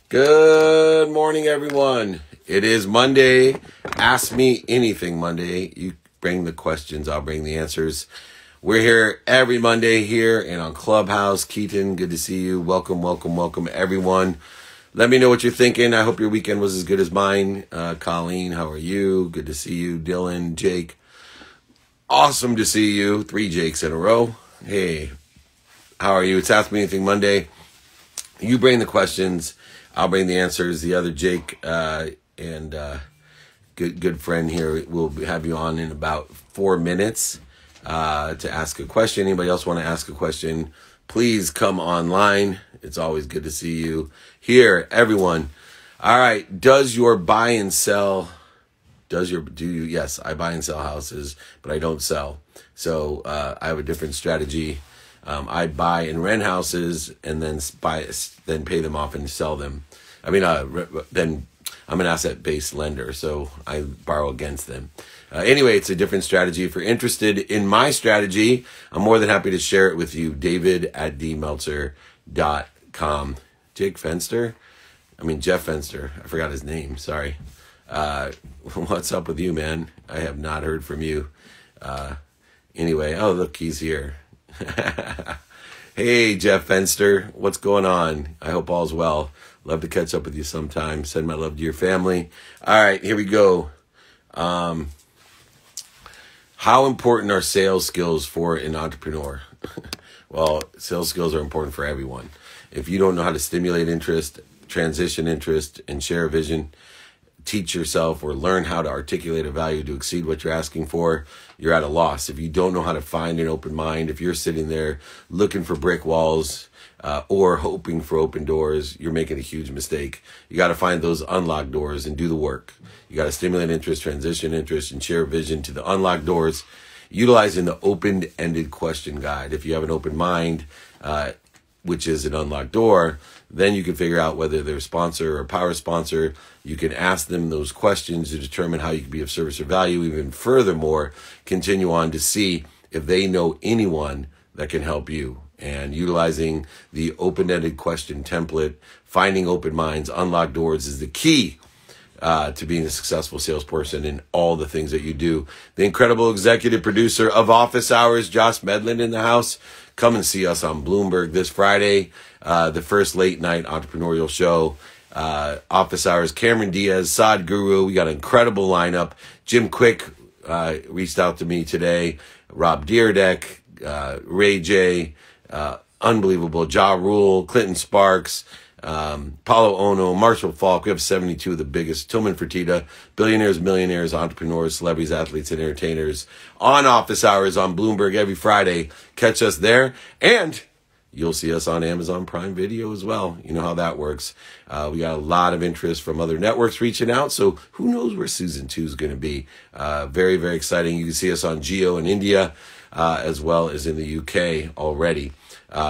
Good morning, everyone. It is Monday. Ask Me Anything Monday. You bring the questions, I'll bring the answers. We're here every Monday here and on Clubhouse. Keaton, good to see you. Welcome, welcome, welcome, everyone. Let me know what you're thinking. I hope your weekend was as good as mine. Colleen, how are you? Good to see you. Dylan, Jake, awesome to see you. 3 Jakes in a row. Hey, how are you? It's Ask Me Anything Monday. You bring the questions. I'll bring the answers. The other Jake and good friend here will have you on in about 4 minutes to ask a question. Anybody else want to ask a question, please come online. It's always good to see you here, everyone. All right. Does your buy and sell? Yes, I buy and sell houses, but I don't sell. So I have a different strategy. I buy and rent houses and then pay them off and sell them. Then I'm an asset-based lender, so I borrow against them. Anyway, it's a different strategy. If you're interested in my strategy, I'm more than happy to share it with you. David@dmeltzer.com. Jeff Fenster. I forgot his name. Sorry. What's up with you, man? I have not heard from you. Anyway, oh, look, he's here. Hey, Jeff Fenster, what's going on? I hope all's well. Love to catch up with you sometime. Send my love to your family. All right, here we go. How important are sales skills for an entrepreneur? Well, sales skills are important for everyone. If you don't know how to stimulate interest, transition interest, and share a vision, teach yourself or learn how to articulate a value to exceed what you're asking for, you're at a loss. If you don't know how to find an open mind, if you're sitting there looking for brick walls or hoping for open doors, you're making a huge mistake. You got to find those unlocked doors and do the work. You got to stimulate interest, transition interest, and share vision to the unlocked doors, utilizing the open-ended question guide. If you have an open mind, which is an unlocked door, then you can figure out whether they're a sponsor or a power sponsor. You can ask them those questions to determine how you can be of service or value. Even furthermore, continue on to see if they know anyone that can help you. And utilizing the open-ended question template, finding open minds, unlocked doors is the key to being a successful salesperson in all the things that you do. The incredible executive producer of Office Hours, Josh Medlin, in the house. Come and see us on Bloomberg this Friday, the first late night entrepreneurial show. Office Hours, Cameron Diaz, Saad Guru. We got an incredible lineup. Jim Quick reached out to me today. Rob Deerdeck, Ray J, unbelievable. Ja Rule, Clinton Sparks, Paulo Ono, Marshall Falk. We have 72 of the biggest. Tillman Fertitta, billionaires, millionaires, entrepreneurs, celebrities, athletes, and entertainers on Office Hours on Bloomberg every Friday. Catch us there. And you'll see us on Amazon Prime Video as well. You know how that works. We got a lot of interest from other networks reaching out. So who knows where season 2 is going to be. Very, very exciting. You can see us on Geo in India as well as in the UK already.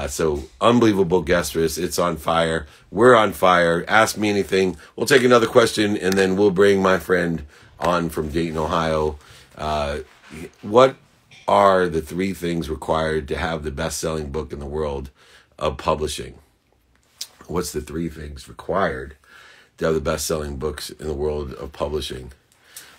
So unbelievable guest list. It's on fire. We're on fire. Ask me anything. We'll take another question and then we'll bring my friend on from Dayton, Ohio. What are the 3 things required to have the best-selling book in the world of publishing? What's the 3 things required to have the best-selling books in the world of publishing?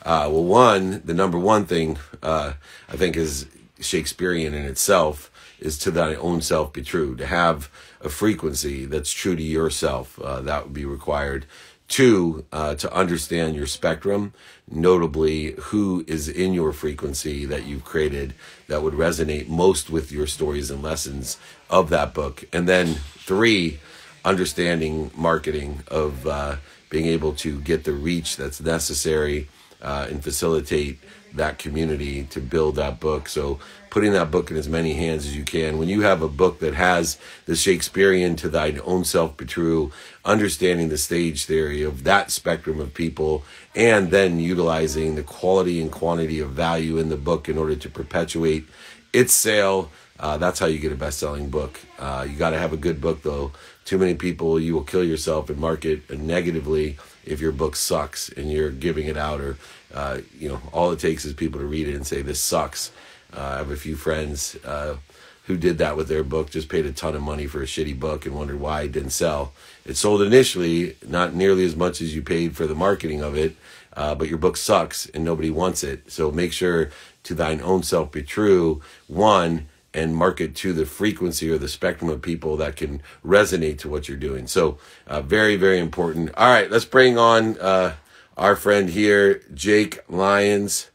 The number one thing I think is Shakespearean in itself, is to thy own self be true. To have a frequency that's true to yourself, that would be required. 2, to understand your spectrum, notably who is in your frequency that you've created that would resonate most with your stories and lessons of that book. And then 3, understanding marketing, of being able to get the reach that's necessary and facilitate that community to build that book. So putting that book in as many hands as you can. When you have a book that has the Shakespearean to thine own self be true, understanding the stage theory of that spectrum of people, and then utilizing the quality and quantity of value in the book in order to perpetuate its sale, that's how you get a best-selling book. You got to have a good book, though. Too many people, you will kill yourself and market negatively if your book sucks and you're giving it out, or all it takes is people to read it and say this sucks. I have a few friends who did that with their book, just paid a ton of money for a shitty book and wondered why it didn't sell. It sold initially, not nearly as much as you paid for the marketing of it, but your book sucks and nobody wants it. So make sure to thine own self be true, one, and market to the frequency or the spectrum of people that can resonate to what you're doing. So very, very important. All right, let's bring on our friend here, Jake Lyons.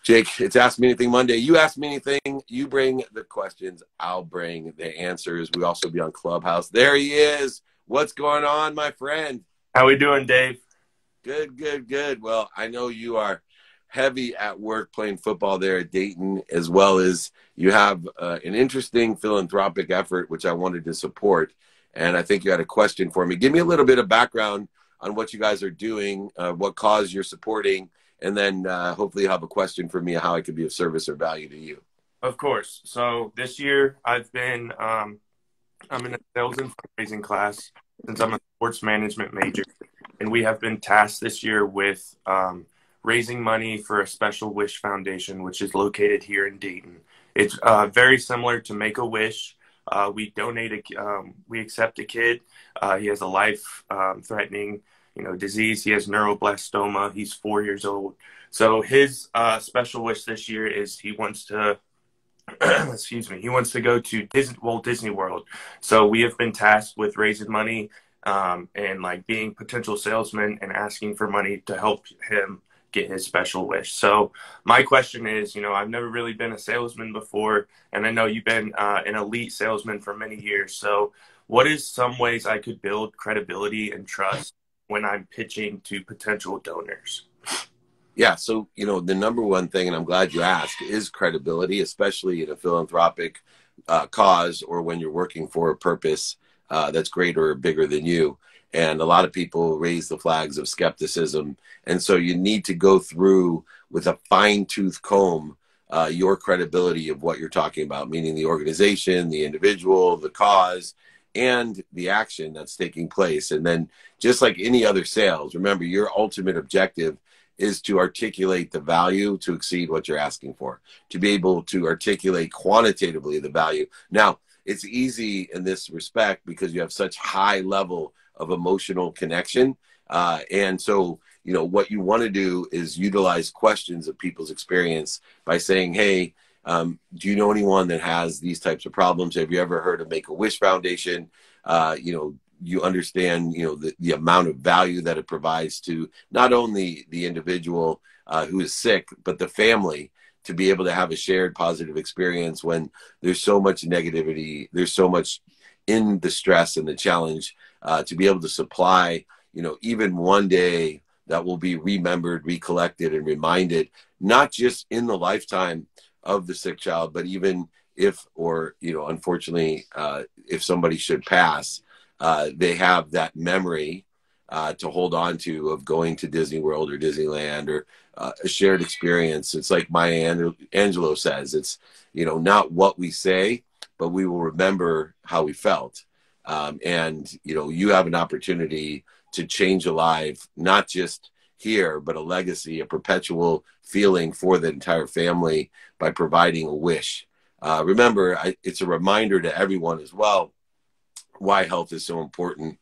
Jake, it's Ask Me Anything Monday. You ask me anything, you bring the questions, I'll bring the answers. We also be on Clubhouse. There he is. What's going on, my friend? How we doing, Dave? Good, good, good. Well, I know you are heavy at work playing football there at Dayton, as well as you have an interesting philanthropic effort, which I wanted to support. And I think you had a question for me. Give me a little bit of background on what you guys are doing, what cause you're supporting, and then hopefully you have a question for me, how I could be of service or value to you. Of course. So this year I've been, I'm in a sales and fundraising class since I'm a sports management major. And we have been tasked this year with raising money for a Special Wish Foundation, which is located here in Dayton. It's very similar to Make-A-Wish. We donate, we accept a kid. He has a life-threatening disease. He has neuroblastoma. He's 4 years old. So his special wish this year is he wants to, he wants to go to Walt Disney World. So we have been tasked with raising money and like being potential salesmen and asking for money to help him get his special wish. So my question is, I've never really been a salesman before, and I know you've been an elite salesman for many years. So what is some ways I could build credibility and trust when I'm pitching to potential donors? Yeah, so, the number one thing, and I'm glad you asked, is credibility, especially in a philanthropic cause or when you're working for a purpose that's greater or bigger than you. And a lot of people raise the flags of skepticism. And so you need to go through with a fine-tooth comb your credibility of what you're talking about, meaning the organization, the individual, the cause, and the action that's taking place. And then just like any other sales, remember, your ultimate objective is to articulate the value to exceed what you're asking for, to be able to articulate quantitatively the value. Now, it's easy in this respect because you have such high level of emotional connection. And so, what you want to do is utilize questions of people's experience by saying, hey, do you know anyone that has these types of problems? Have you ever heard of Make-A-Wish Foundation? You understand, the amount of value that it provides to not only the individual who is sick, but the family, to be able to have a shared positive experience when there's so much negativity, there's so much in the stress and the challenge, to be able to supply, even one day that will be remembered, recollected, and reminded, not just in the lifetime of the sick child, but even if, or, unfortunately, if somebody should pass, they have that memory to hold on to of going to Disney World or Disneyland, or a shared experience. It's like Maya Angelou says, it's, not what we say, but we will remember how we felt. And, you have an opportunity to change a life, not just here, but a legacy, a perpetual feeling for the entire family by providing a wish. Remember, it's a reminder to everyone as well why health is so important,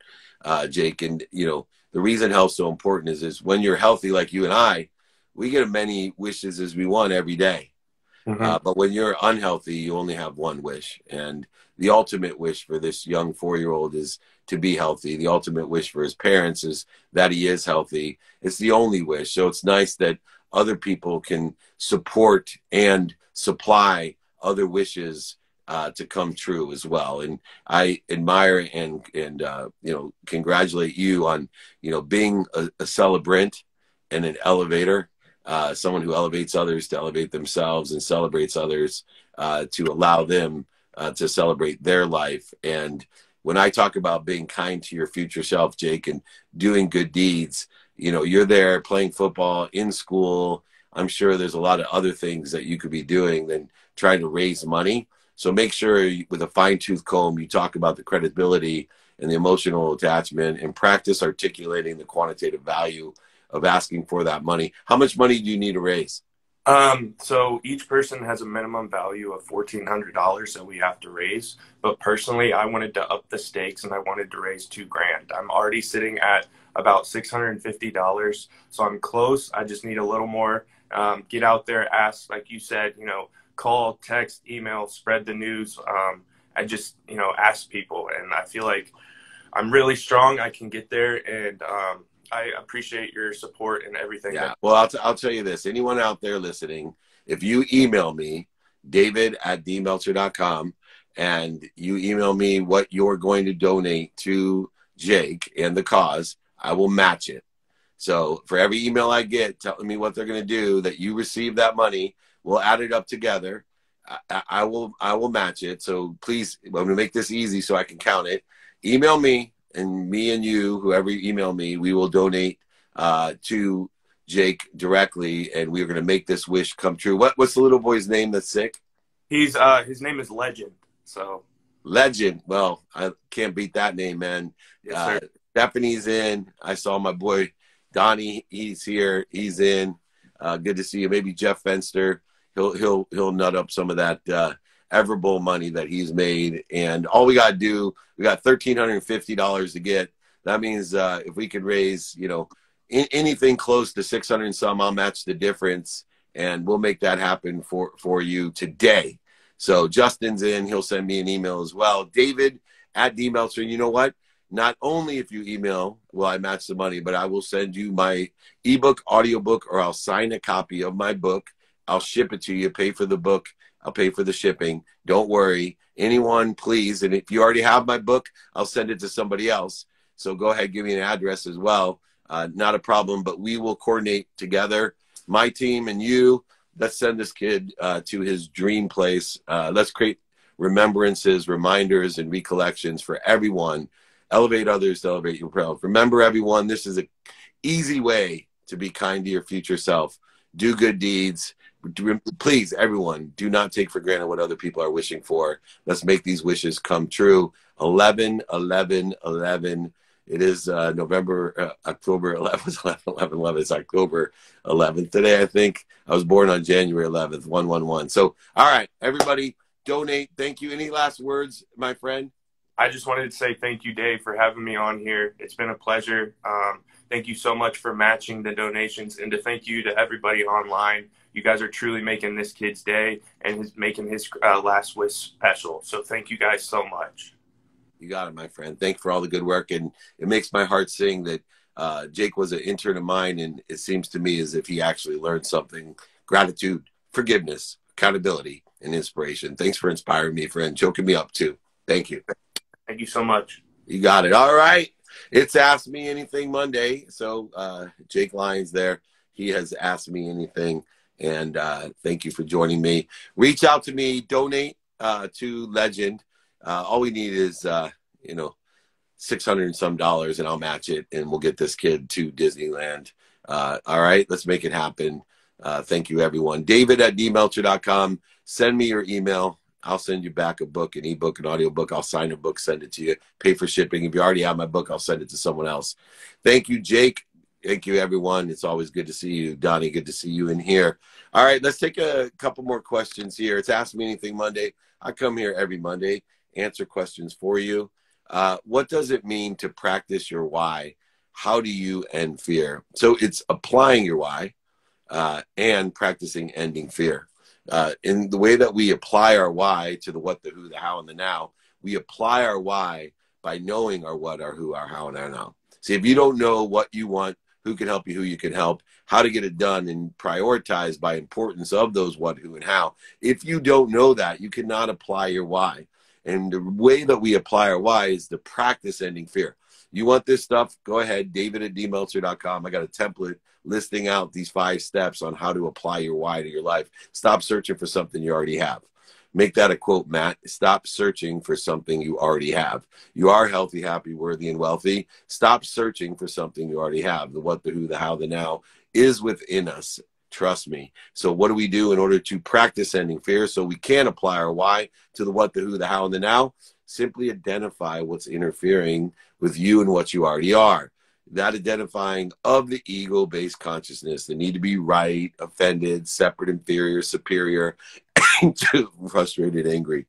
Jake. And, the reason health is so important is when you're healthy, like you and I, we get as many wishes as we want every day. Mm-hmm. But when you're unhealthy, you only have one wish. And the ultimate wish for this young 4-year-old is to be healthy. The ultimate wish for his parents is that he is healthy. It's the only wish. So it's nice that other people can support and supply other wishes to come true as well. And I admire and congratulate you on, being a celebrant and an elevator. Someone who elevates others to elevate themselves and celebrates others to allow them to celebrate their life. And when I talk about being kind to your future self, Jake, and doing good deeds, you're there playing football in school. I'm sure there's a lot of other things that you could be doing than trying to raise money. So make sure with a fine-tooth comb, you talk about the credibility and the emotional attachment, and practice articulating the quantitative value of asking for that money. How much money do you need to raise? So each person has a minimum value of $1,400 that we have to raise. But personally, I wanted to up the stakes and I wanted to raise $2,000. I'm already sitting at about $650. So I'm close. I just need a little more. Get out there, ask, like you said, you know, call, text, email, spread the news. I just, you know, ask people. And I feel like I'm really strong. I can get there. And, I appreciate your support and everything. Yeah. Well, I'll tell you this. Anyone out there listening, if you email me, david@dmeltzer.com, and you email me what you're going to donate to Jake and the cause, I will match it. So for every email I get telling me what they're going to do, that you receive that money, we'll add it up together. I will match it. So please, I'm going to make this easy so I can count it. Email me. And me and you, whoever you email me, we will donate to Jake directly, and we're going to make this wish come true. What's the little boy's name that's sick? His name is Legend. So Legend. Well, I can't beat that name, man. Yes, Stephanie's in. I saw my boy Donnie. He's here. He's in. Good to see you. Maybe Jeff Fenster. He'll nut up some of that Everbowl money that he's made. And all we got to do, we got $1,350 to get. That means if we could raise, you know, anything close to 600 and some, I'll match the difference, and we'll make that happen for you today. So Justin's in. He'll send me an email as well. David@dmeltzer. You know what? Not only if you email will I match the money, but I will send you my ebook, audiobook, or I'll sign a copy of my book. I'll ship it to you, pay for the book. I'll pay for the shipping. Don't worry. Anyone, please. And if you already have my book, I'll send it to somebody else. So go ahead, give me an address as well. Not a problem, but we will coordinate together. My team and you, let's send this kid to his dream place. Let's create remembrances, reminders, and recollections for everyone. Elevate others to elevate yourself. Remember, everyone, this is an easy way to be kind to your future self. Do good deeds. Please, everyone, do not take for granted what other people are wishing for. Let's make these wishes come true. 11/11/11. It is October 11/11. It's October 11th today, I think. I was born on January 11th, 111. So, all right, everybody, donate. Thank you. Any last words, my friend? I just wanted to say thank you, Dave, for having me on here. It's been a pleasure. Thank you so much for matching the donations, and to thank you to everybody online. You guys are truly making this kid's day and making his last wish special. So thank you guys so much. You got it, my friend. Thank you for all the good work. And it makes my heart sing that Jake was an intern of mine, and it seems to me as if he actually learned something. Gratitude, forgiveness, accountability, and inspiration. Thanks for inspiring me, friend. Choking me up, too. Thank you. Thank you so much. You got it. All right. It's Ask Me Anything Monday. So Jake Lyons there. He has asked me anything. And thank you for joining me. Reach out to me. Donate to Legend. All we need is, you know, $600 and some, and I'll match it. And we'll get this kid to Disneyland. All right. Let's make it happen. Thank you, everyone. David@dmeltzer.com. Send me your email. I'll send you back a book, an ebook, an audiobook. I'll sign a book, send it to you. Pay for shipping. If you already have my book, I'll send it to someone else. Thank you, Jake. Thank you, everyone. It's always good to see you. Donnie, good to see you in here. All right, let's take a couple more questions here. It's Ask Me Anything Monday. I come here every Monday, answer questions for you. What does it mean to practice your why? How do you end fear? So it's applying your why and practicing ending fear. In the way that we apply our why to the what, the who, the how, and the now, we apply our why by knowing our what, our who, our how, and our now. See, if you don't know what you want, who can help you, who you can help, how to get it done, and prioritize by importance of those what, who, and how. If you don't know that, you cannot apply your why. And the way that we apply our why is to practice ending fear. You want this stuff? Go ahead, david@dmeltzer.com. I got a template listing out these 5 steps on how to apply your why to your life. Stop searching for something you already have. Make that a quote, Matt. Stop searching for something you already have. You are healthy, happy, worthy, and wealthy. Stop searching for something you already have. The what, the who, the how, the now is within us. Trust me. So what do we do in order to practice ending fear so we can apply our why to the what, the who, the how, and the now? Simply identify what's interfering with you and what you already are. that identifying of the ego-based consciousness, the need to be right, offended, separate, inferior, superior, frustrated, angry,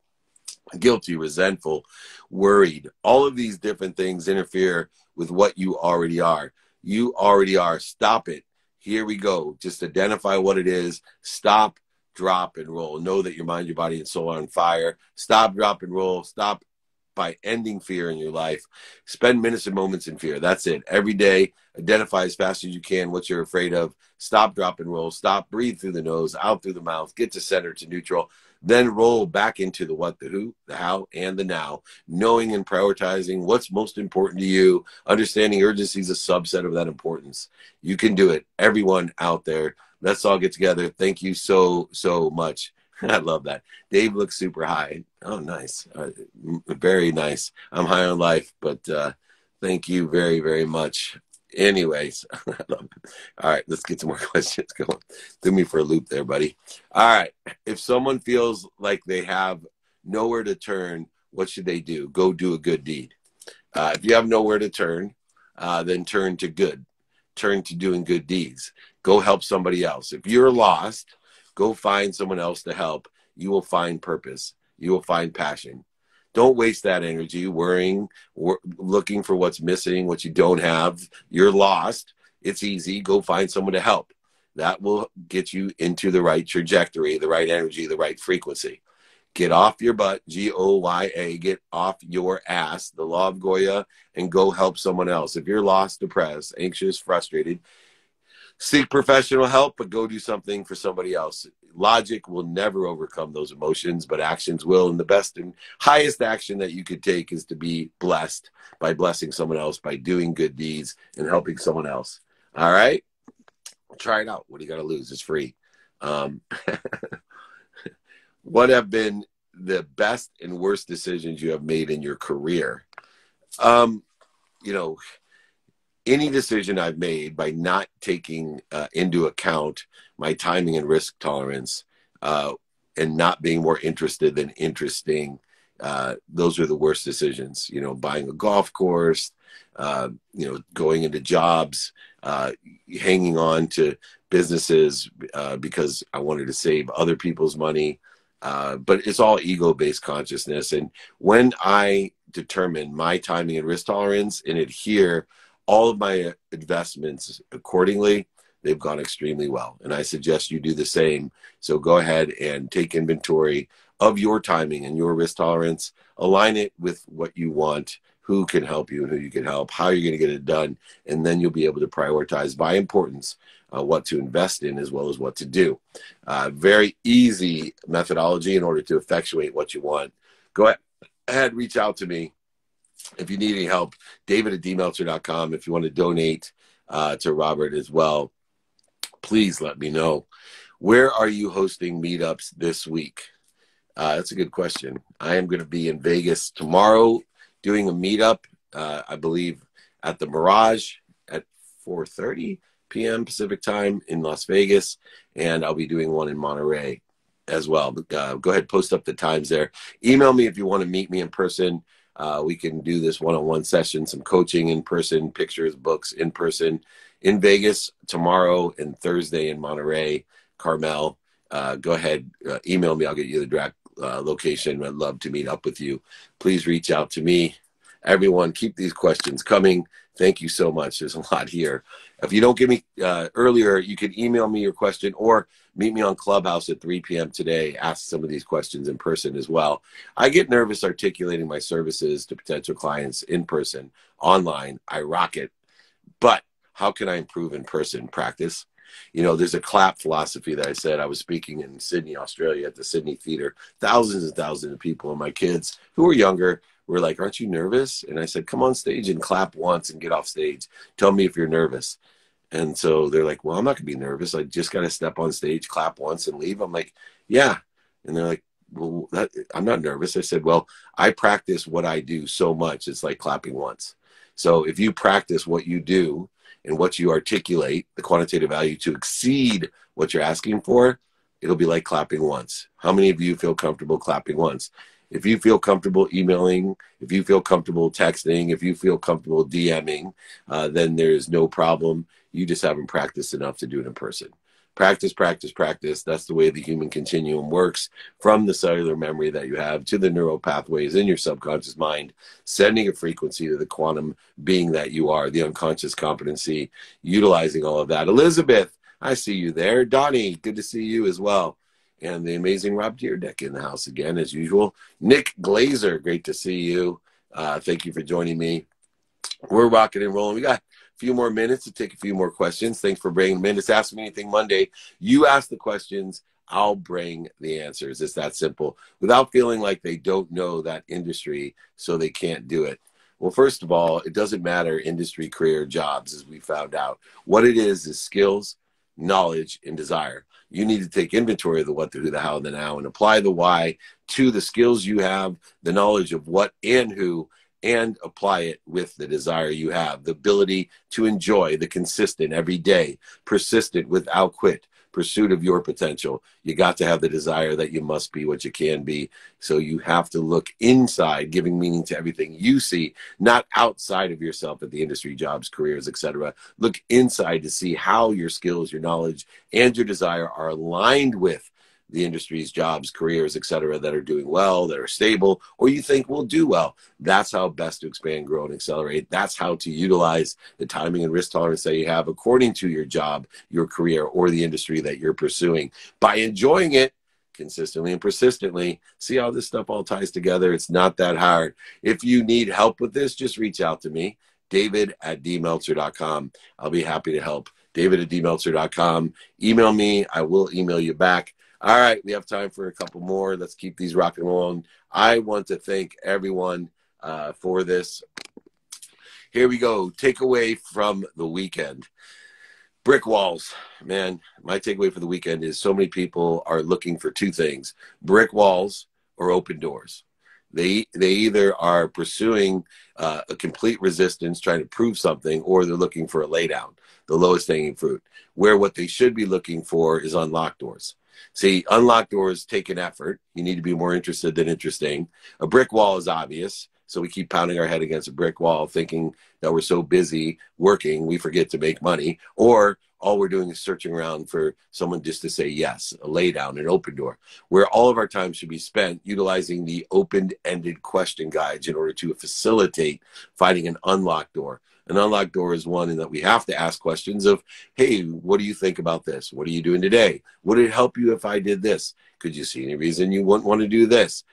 guilty, resentful, worried. All of these different things interfere with what you already are. You already are. Stop it. Here we go. Just identify what it is. Stop, drop, and roll. Know that your mind, your body, and soul are on fire. Stop, drop, and roll. Stop by ending fear in your life. Spend minutes and moments in fear. That's it. Every day, identify as fast as you can what you're afraid of. Stop, drop, and roll. Stop, breathe through the nose, out through the mouth, get to center, to neutral, then roll back into the what, the who, the how, and the now, knowing and prioritizing what's most important to you. Understanding urgency is a subset of that importance. You can do it. Everyone out there, let's all get together. Thank you so, so much. I love that. Dave looks super high. Oh, nice. Very nice. I'm high on life, but thank you very, very much. Anyways, all right, let's get some more questions going. Threw me for a loop there, buddy. All right. If someone feels like they have nowhere to turn, what should they do? Go do a good deed. If you have nowhere to turn, then turn to good. Turn to doing good deeds. Go help somebody else. If you're lost, go find someone else to help. You will find purpose. You will find passion. Don't waste that energy worrying, looking for what's missing, what you don't have. You're lost. It's easy. Go find someone to help. That will get you into the right trajectory, the right energy, the right frequency. Get off your butt, Goya, get off your ass, the law of Goya, and go help someone else. If you're lost, depressed, anxious, frustrated, seek professional help, but go do something for somebody else. Logic will never overcome those emotions, but actions will. And the best and highest action that you could take is to be blessed by blessing someone else, by doing good deeds and helping someone else. All right? Try it out. What do you got to lose? It's free. What have been the best and worst decisions you have made in your career? Any decision I've made by not taking into account my timing and risk tolerance and not being more interested than interesting, those are the worst decisions. Buying a golf course, going into jobs, hanging on to businesses because I wanted to save other people's money. But it's all ego-based consciousness. And when I determine my timing and risk tolerance and adhere all of my investments accordingly, they've gone extremely well. And I suggest you do the same. So go ahead and take inventory of your timing and your risk tolerance, align it with what you want, who can help you and who you can help, how you're going to get it done. And then you'll be able to prioritize by importance what to invest in as well as what to do. Very easy methodology in order to effectuate what you want. Go ahead, reach out to me. If you need any help, david@dmeltzer.com. If you want to donate to Robert as well, please let me know. Where are you hosting meetups this week? That's a good question. I am going to be in Vegas tomorrow doing a meetup, I believe, at the Mirage at 4:30 p.m. Pacific time in Las Vegas, and I'll be doing one in Monterey as well. But, go ahead, post up the times there. Email me if you want to meet me in person. We can do this one-on-one session, some coaching in person, pictures, books in person in Vegas tomorrow and Thursday in Monterey, Carmel. Go ahead, email me. I'll get you the direct location. I'd love to meet up with you. Please reach out to me. Everyone, keep these questions coming. Thank you so much. There's a lot here. If you don't get me earlier, you can email me your question or meet me on Clubhouse at 3 p.m. today. Ask some of these questions in person as well. I get nervous articulating my services to potential clients in person, online. I rock it. But how can I improve in person? Practice. There's a clap philosophy that I said. I was speaking in Sydney, Australia at the Sydney Theater. Thousands and thousands of people, and my kids who were younger were like, "Aren't you nervous?" And I said, "Come on stage and clap once and get off stage. Tell me if you're nervous." And so they're like, "Well, I'm not going to be nervous. I just got to step on stage, clap once and leave." I'm like, "Yeah." And they're like, "Well, I'm not nervous." I said, "Well, I practice what I do so much. It's like clapping once." So if you practice what you do and what you articulate, the quantitative value to exceed what you're asking for, it'll be like clapping once. How many of you feel comfortable clapping once? If you feel comfortable emailing, if you feel comfortable texting, if you feel comfortable DMing, then there's no problem. You just haven't practiced enough to do it in person. Practice, practice, practice. That's the way the human continuum works, from the cellular memory that you have to the neural pathways in your subconscious mind, sending a frequency to the quantum being that you are, the unconscious competency, utilizing all of that. Elizabeth, I see you there. Donnie, good to see you as well. And the amazing Rob Deerdeck in the house again, as usual. Nick Glazer, great to see you. Thank you for joining me. We're rocking and rolling. We got a few more minutes to take a few more questions. Thanks for bringing them in. It's Ask Me Anything Monday. You ask the questions, I'll bring the answers. It's that simple, without feeling like they don't know that industry, so they can't do it. Well, first of all, it doesn't matter industry, career, jobs, as we found out. What it is skills, knowledge, and desire. You need to take inventory of the what, the who, the how, and the now, and apply the why to the skills you have, the knowledge of what and who, and apply it with the desire you have, the ability to enjoy the consistent, every day, persistent, without quit pursuit of your potential. You got to have the desire that you must be what you can be. So you have to look inside, giving meaning to everything you see, not outside of yourself at the industry, jobs, careers, etc. Look inside to see how your skills, your knowledge, and your desire are aligned with the industries, jobs, careers, etc., that are doing well, that are stable, or you think will do well. That's how best to expand, grow, and accelerate. That's how to utilize the timing and risk tolerance that you have according to your job, your career, or the industry that you're pursuing. By enjoying it consistently and persistently, see how this stuff all ties together. It's not that hard. If you need help with this, just reach out to me, david@dmeltzer.com. I'll be happy to help. david@dmeltzer.com. Email me. I will email you back. All right, we have time for a couple more. Let's keep these rocking along. I want to thank everyone for this. Here we go. Takeaway from the weekend. Brick walls. Man, my takeaway for the weekend is so many people are looking for two things: brick walls or open doors. They either are pursuing a complete resistance, trying to prove something, or they're looking for a laydown, the lowest hanging fruit, where what they should be looking for is unlocked doors. See, unlocked doors take an effort. You need to be more interested than interesting. A brick wall is obvious, so we keep pounding our head against a brick wall thinking that we're so busy working we forget to make money, or all we're doing is searching around for someone just to say yes, a laydown, an open door, where all of our time should be spent utilizing the open-ended question guides in order to facilitate finding an unlocked door. An unlocked door is one in that we have to ask questions of, hey, what do you think about this? What are you doing today? Would it help you if I did this? Could you see any reason you wouldn't want to do this?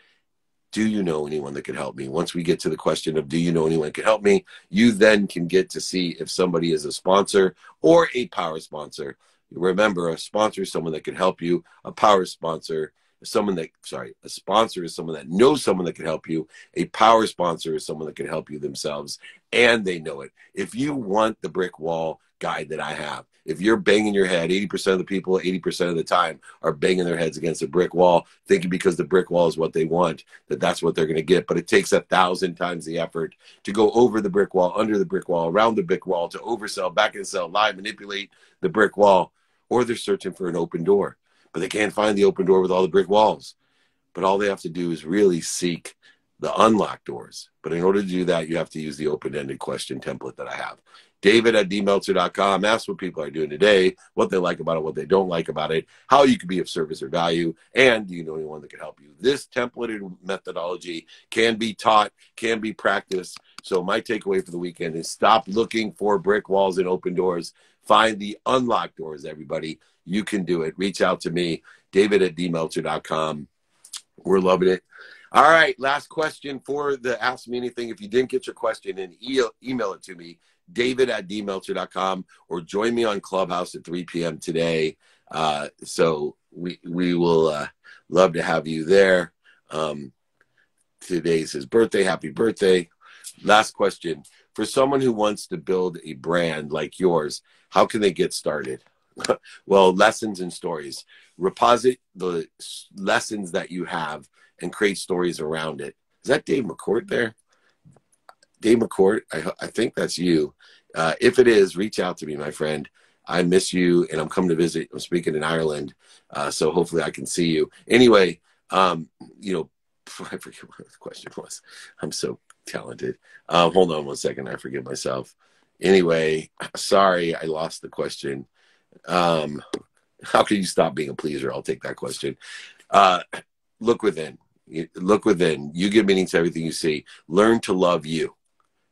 Do you know anyone that could help me? Once we get to the question of, do you know anyone that could help me? You then can get to see if somebody is a sponsor or a power sponsor. Remember, a sponsor is someone that can help you. A power sponsor is a sponsor is someone that knows someone that can help you. A power sponsor is someone that can help you themselves, and they know it. If you want the brick wall guide that I have, if you're banging your head, 80% of the people, 80% of the time are banging their heads against a brick wall, thinking because the brick wall is what they want, that's what they're going to get. But it takes 1,000 times the effort to go over the brick wall, under the brick wall, around the brick wall, to oversell, back and sell, lie, manipulate the brick wall. Or they're searching for an open door, but they can't find the open door with all the brick walls. But all they have to do is really seek the unlocked doors. But in order to do that, you have to use the open-ended question template that I have. David@dmeltzer.com. Ask what people are doing today, what they like about it, what they don't like about it, how you can be of service or value, and do you know anyone that can help you? This templated methodology can be taught, can be practiced. So my takeaway for the weekend is stop looking for brick walls and open doors. Find the unlocked doors, everybody. You can do it. Reach out to me, David@dmeltzer.com. We're loving it. All right, last question for the Ask Me Anything. If you didn't get your question in, email it to me, David@dmeltzer.com, or join me on Clubhouse at 3 p.m. today. So we will love to have you there. Today's his birthday. Happy birthday. Last question. For someone who wants to build a brand like yours, how can they get started? Well, lessons and stories. Reposit the lessons that you have and create stories around it. Is that Dave McCourt there? Dave McCourt, I think that's you. If it is, reach out to me, my friend. I miss you, and I'm coming to visit. I'm speaking in Ireland, so hopefully I can see you. Anyway, I forget what the question was. I'm so talented. Hold on one second. I forget myself. Anyway, sorry, I lost the question. How can you stop being a pleaser? I'll take that question. Look within. Look within. You give meaning to everything you see. Learn to love you,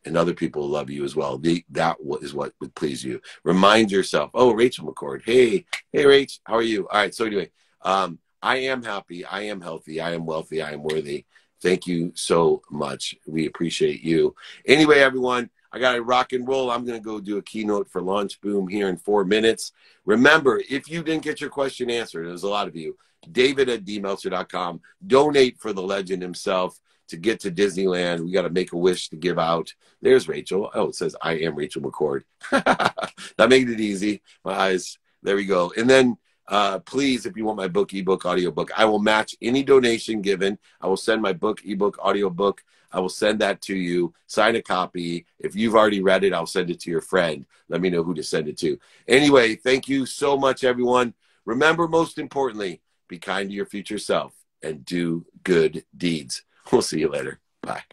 and other people will love you as well. That is what would please you. Remind yourself. Oh, Rachel McCord. Hey, Rach. How are you? All right. So anyway, I am happy. I am healthy. I am wealthy. I am worthy. Thank you so much. We appreciate you. Anyway, everyone, I got to rock and roll. I'm going to go do a keynote for Launch Boom here in 4 minutes. Remember, if you didn't get your question answered, there's a lot of you, david@dmeltzer.com. Donate for the legend himself to get to Disneyland. We got to make a wish to give out. There's Rachel. Oh, it says, I am Rachel McCord. That made it easy. My eyes. There we go. And then, please, if you want my book, ebook, audiobook, I will match any donation given. I will send my book, ebook, audiobook. I will send that to you. Sign a copy. If you've already read it, I'll send it to your friend. Let me know who to send it to. Anyway, thank you so much, everyone. Remember, most importantly, be kind to your future self and do good deeds. We'll see you later. Bye.